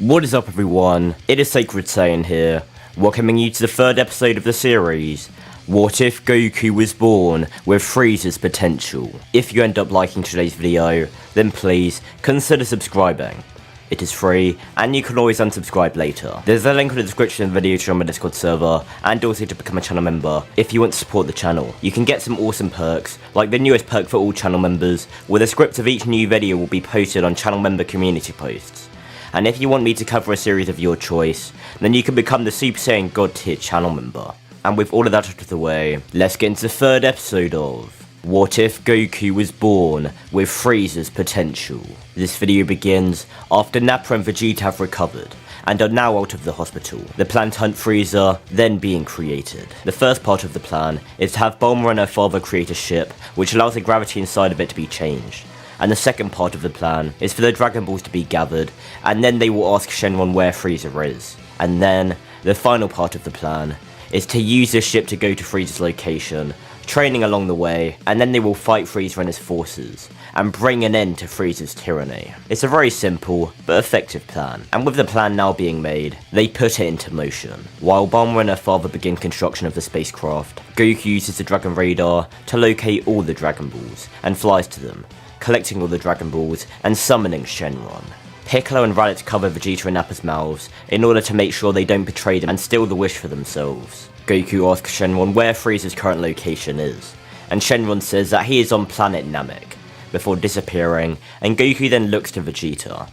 What is up everyone, it is Super Saiyan here, welcoming you to the third episode of the series, What If Goku Was Born with FRIEZA'S Potential. If you end up liking today's video, then please consider subscribing. It is free, and you can always unsubscribe later. There's a link in the description of the video to join my Discord server, and also to become a channel member if you want to support the channel. You can get some awesome perks, like the newest perk for all channel members, where the script of each new video will be posted on channel member community posts. And if you want me to cover a series of your choice, then you can become the Super Saiyan God tier channel member. And with all of that out of the way, let's get into the third episode of What If Goku Was Born with FRIEZA'S Potential. This video begins after Nappa and Vegeta have recovered, and are now out of the hospital. The plan to hunt Frieza then being created. The first part of the plan is to have Bulma and her father create a ship, which allows the gravity inside of it to be changed. And the second part of the plan is for the Dragon Balls to be gathered, and then they will ask Shenron where Frieza is. And then, the final part of the plan is to use this ship to go to Frieza's location, training along the way, and then they will fight Frieza and his forces, and bring an end to Frieza's tyranny. It's a very simple, but effective plan, and with the plan now being made, they put it into motion. While Bulma and her father begin construction of the spacecraft, Goku uses the Dragon Radar to locate all the Dragon Balls, and flies to them, collecting all the Dragon Balls and summoning Shenron. Piccolo and Raditz cover Vegeta and Nappa's mouths in order to make sure they don't betray them and steal the wish for themselves. Goku asks Shenron where Frieza's current location is, and Shenron says that he is on planet Namek, before disappearing, and Goku then looks to Vegeta,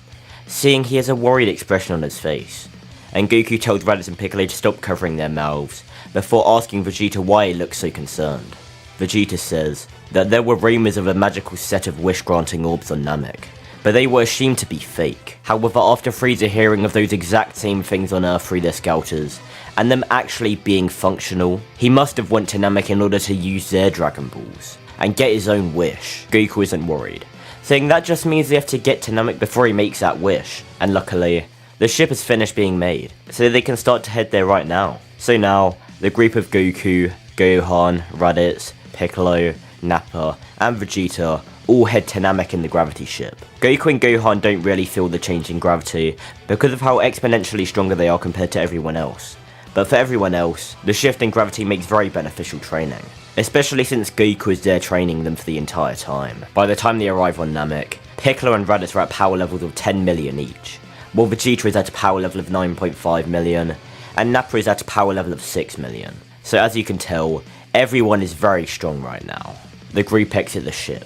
seeing he has a worried expression on his face, and Goku tells Raditz and Piccolo to stop covering their mouths, before asking Vegeta why he looks so concerned. Vegeta says that there were rumours of a magical set of wish-granting orbs on Namek, but they were assumed to be fake. However, after Frieza hearing of those exact same things on Earth through their scouters, and them actually being functional, he must have went to Namek in order to use their Dragon Balls, and get his own wish. Goku isn't worried, saying that just means they have to get to Namek before he makes that wish, and luckily, the ship is finished being made, so they can start to head there right now. So now, the group of Goku, Gohan, Raditz, Piccolo, Nappa, and Vegeta all head to Namek in the gravity ship. Goku and Gohan don't really feel the change in gravity because of how exponentially stronger they are compared to everyone else. But for everyone else, the shift in gravity makes very beneficial training, especially since Goku is there training them for the entire time. By the time they arrive on Namek, Piccolo and Raditz are at power levels of 10 million each, while Vegeta is at a power level of 9.5 million, and Nappa is at a power level of 6 million. So as you can tell, everyone is very strong right now. The group exit the ship,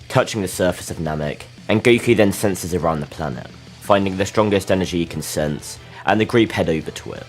touching the surface of Namek, and Goku then senses around the planet, finding the strongest energy he can sense, and the group head over to it,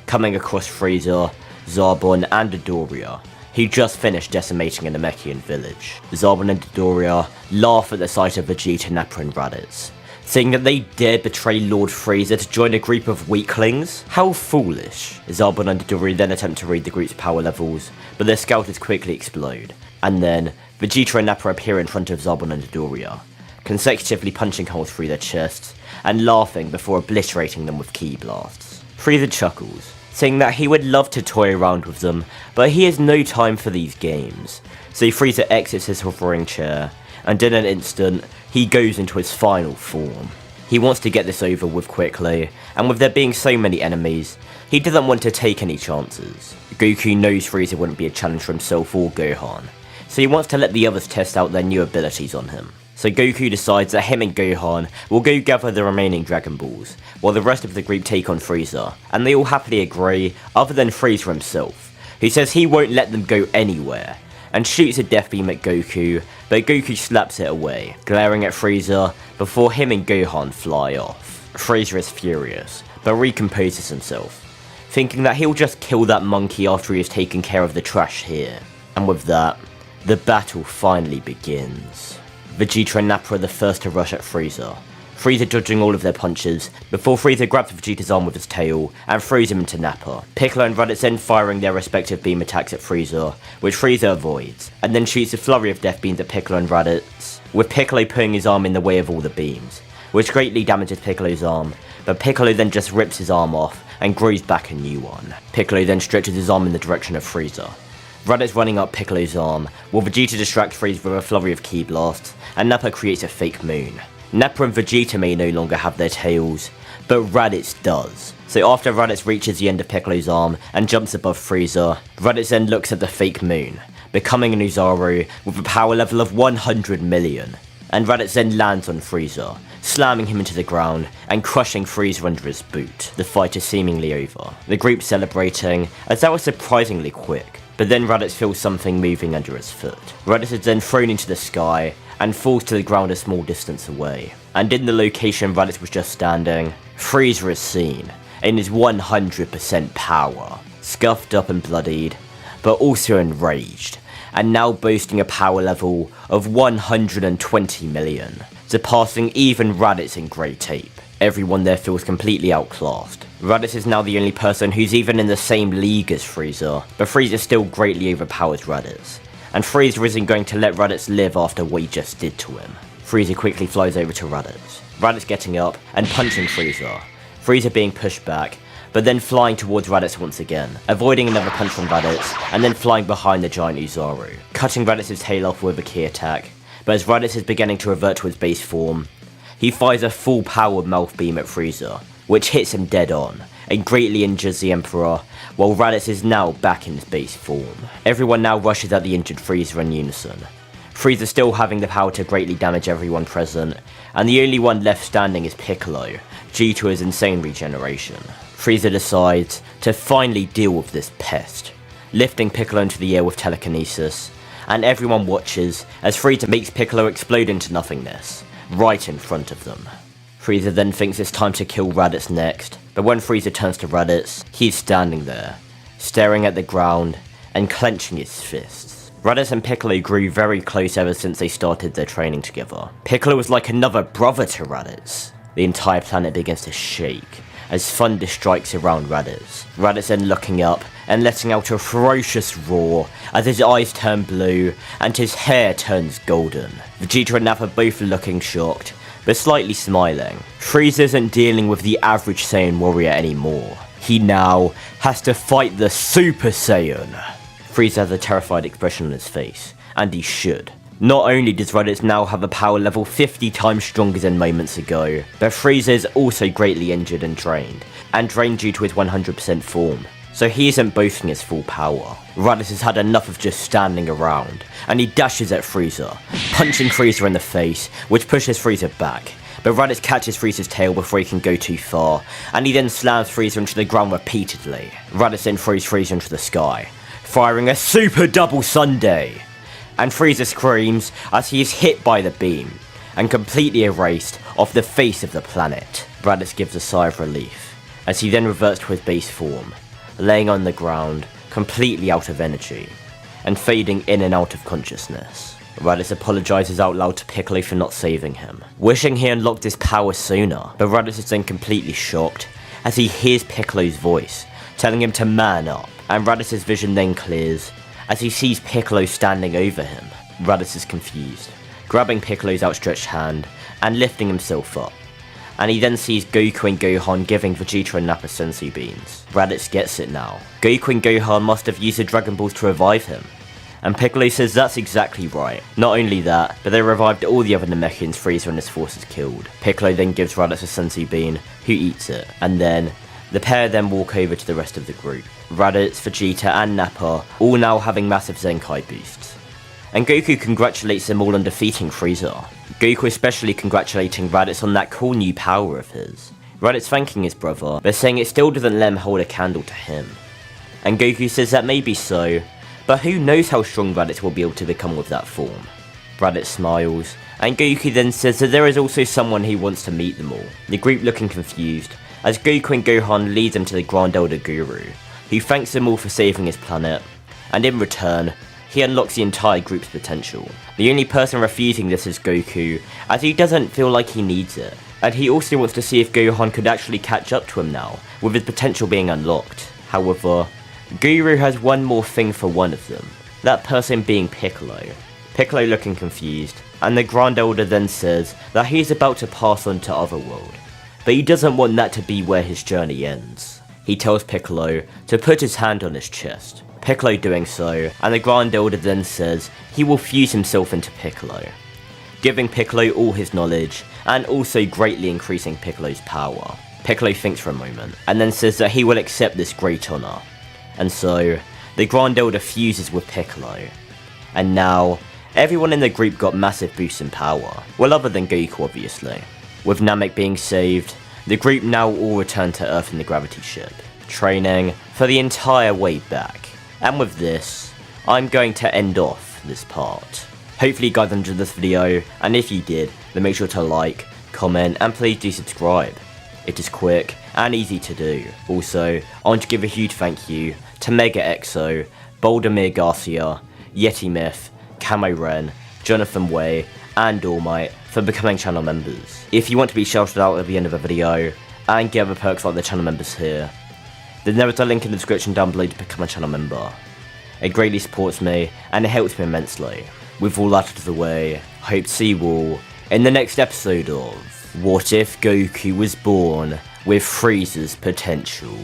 coming across Frieza, Zarbon, and Dodoria, who just finished decimating a Namekian village. Zarbon and Dodoria laugh at the sight of Vegeta, Nappa, and Raditz, saying that they dared betray Lord Frieza to join a group of weaklings? How foolish. Zarbon and Dodoria then attempt to read the group's power levels, but their scouters quickly explode, and then Vegeta and Nappa appear in front of Zarbon and Dodoria, consecutively punching holes through their chests, and laughing before obliterating them with ki blasts. Frieza chuckles, saying that he would love to toy around with them, but he has no time for these games, so Frieza exits his hovering chair, and in an instant, he goes into his final form. He wants to get this over with quickly, and with there being so many enemies, he doesn't want to take any chances. Goku knows Frieza wouldn't be a challenge for himself or Gohan, so he wants to let the others test out their new abilities on him. So Goku decides that him and Gohan will go gather the remaining Dragon Balls, while the rest of the group take on Frieza, and they all happily agree, other than Frieza himself, who says he won't let them go anywhere, and shoots a death beam at Goku, but Goku slaps it away, glaring at Frieza before him and Gohan fly off. Frieza is furious, but recomposes himself, thinking that he'll just kill that monkey after he has taken care of the trash here. And with that, the battle finally begins. Vegeta and Nappa are the first to rush at Frieza, Frieza dodging all of their punches, before Frieza grabs Vegeta's arm with his tail, and throws him into Nappa. Piccolo and Raditz then firing their respective beam attacks at Frieza, which Frieza avoids, and then shoots a flurry of death beams at Piccolo and Raditz, with Piccolo putting his arm in the way of all the beams, which greatly damages Piccolo's arm, but Piccolo then just rips his arm off, and grows back a new one. Piccolo then stretches his arm in the direction of Frieza, Raditz running up Piccolo's arm, while Vegeta distracts Frieza with a flurry of ki blasts, and Nappa creates a fake moon. Nappa and Vegeta may no longer have their tails, but Raditz does. So after Raditz reaches the end of Piccolo's arm and jumps above Frieza, Raditz then looks at the fake moon, becoming an Oozaru with a power level of 100 million. And Raditz then lands on Frieza, slamming him into the ground and crushing Frieza under his boot. The fight is seemingly over, the group celebrating as that was surprisingly quick. But then Raditz feels something moving under his foot. Raditz is then thrown into the sky and falls to the ground a small distance away. And in the location Raditz was just standing, Frieza is seen in his 100% power, scuffed up and bloodied, but also enraged, and now boasting a power level of 120 million, surpassing even Raditz in grey tape. Everyone there feels completely outclassed. Raditz is now the only person who's even in the same league as Frieza, but Frieza still greatly overpowers Raditz, and Frieza isn't going to let Raditz live after what he just did to him. Frieza quickly flies over to Raditz, Raditz getting up and punching Frieza, Frieza being pushed back, but then flying towards Raditz once again, avoiding another punch from Raditz, and then flying behind the giant Oozaru, cutting Raditz's tail off with a key attack. But as Raditz is beginning to revert to his base form, he fires a full power mouth beam at Frieza, which hits him dead on, and greatly injures the Emperor, while Raditz is now back in his base form. Everyone now rushes at the injured Frieza in unison, Frieza still having the power to greatly damage everyone present, and the only one left standing is Piccolo, due to his insane regeneration. Frieza decides to finally deal with this pest, lifting Piccolo into the air with telekinesis, and everyone watches as Frieza makes Piccolo explode into nothingness, right in front of them. Frieza then thinks it's time to kill Raditz next, but when Frieza turns to Raditz, he's standing there, staring at the ground and clenching his fists. Raditz and Piccolo grew very close ever since they started their training together. Piccolo was like another brother to Raditz. The entire planet begins to shake as thunder strikes around Raditz. Raditz then looking up and letting out a ferocious roar as his eyes turn blue and his hair turns golden. Vegeta and Nappa both looking shocked, but slightly smiling. Frieza isn't dealing with the average Saiyan warrior anymore. He now has to fight the Super Saiyan. Frieza has a terrified expression on his face, and he should. Not only does Raditz now have a power level 50 times stronger than moments ago, but Frieza is also greatly injured and drained due to his 100% form, so he isn't boasting his full power. Raditz has had enough of just standing around, and he dashes at Frieza, punching Frieza in the face, which pushes Frieza back. But Raditz catches Frieza's tail before he can go too far, and he then slams Frieza into the ground repeatedly. Raditz then throws Frieza into the sky, firing a super double Sunday, and Frieza screams as he is hit by the beam and completely erased off the face of the planet. Raditz gives a sigh of relief as he then reverts to his base form, laying on the ground completely out of energy and fading in and out of consciousness. Raditz apologizes out loud to Piccolo for not saving him, wishing he unlocked his power sooner, but Raditz is then completely shocked as he hears Piccolo's voice telling him to man up, and Raditz's vision then clears as he sees Piccolo standing over him. Raditz is confused, grabbing Piccolo's outstretched hand and lifting himself up, and he then sees Goku and Gohan giving Vegeta and Nappa senzu beans. Raditz gets it now. Goku and Gohan must have used the Dragon Balls to revive him, and Piccolo says that's exactly right. Not only that, but they revived all the other Namekians Frieza and his forces killed. Piccolo then gives Raditz a senzu bean, who eats it, and then the pair then walk over to the rest of the group. Raditz, Vegeta and Nappa all now having massive Zenkai boosts. And Goku congratulates them all on defeating Frieza. Goku especially congratulating Raditz on that cool new power of his. Raditz thanking his brother, but saying it still doesn't let him hold a candle to him. And Goku says that may be so, but who knows how strong Raditz will be able to become with that form. Raditz smiles, and Goku then says that there is also someone he wants to meet them all. The group looking confused, as Goku and Gohan lead them to the Grand Elder Guru, who thanks them all for saving his planet, and in return, he unlocks the entire group's potential. The only person refusing this is Goku, as he doesn't feel like he needs it, and he also wants to see if Gohan could actually catch up to him now, with his potential being unlocked. However, Guru has one more thing for one of them, that person being Piccolo. Piccolo looking confused, and the Grand Elder then says that he's about to pass on to Otherworld, but he doesn't want that to be where his journey ends. He tells Piccolo to put his hand on his chest, Piccolo doing so, and the Grand Elder then says he will fuse himself into Piccolo, giving Piccolo all his knowledge, and also greatly increasing Piccolo's power. Piccolo thinks for a moment, and then says that he will accept this great honour. And so, the Grand Elder fuses with Piccolo. And now, everyone in the group got massive boosts in power. Well, other than Goku, obviously. With Namek being saved, the group now all return to Earth in the gravity ship, training for the entire way back. And with this, I'm going to end off this part. Hopefully you guys enjoyed this video, and if you did, then make sure to like, comment, and please do subscribe. It is quick and easy to do. Also, I want to give a huge thank you to Mega Exo, Boldemir Garcia, Yeti Myth, Camo Ren, Jonathan Way, and All Might for becoming channel members. If you want to be shouted out at the end of a video, and get other perks like the channel members here, then there is a link in the description down below to become a channel member. It greatly supports me, and it helps me immensely. With all that out of the way, hope to see you all in the next episode of What If Goku Was Born with FRIEZA'S Potential.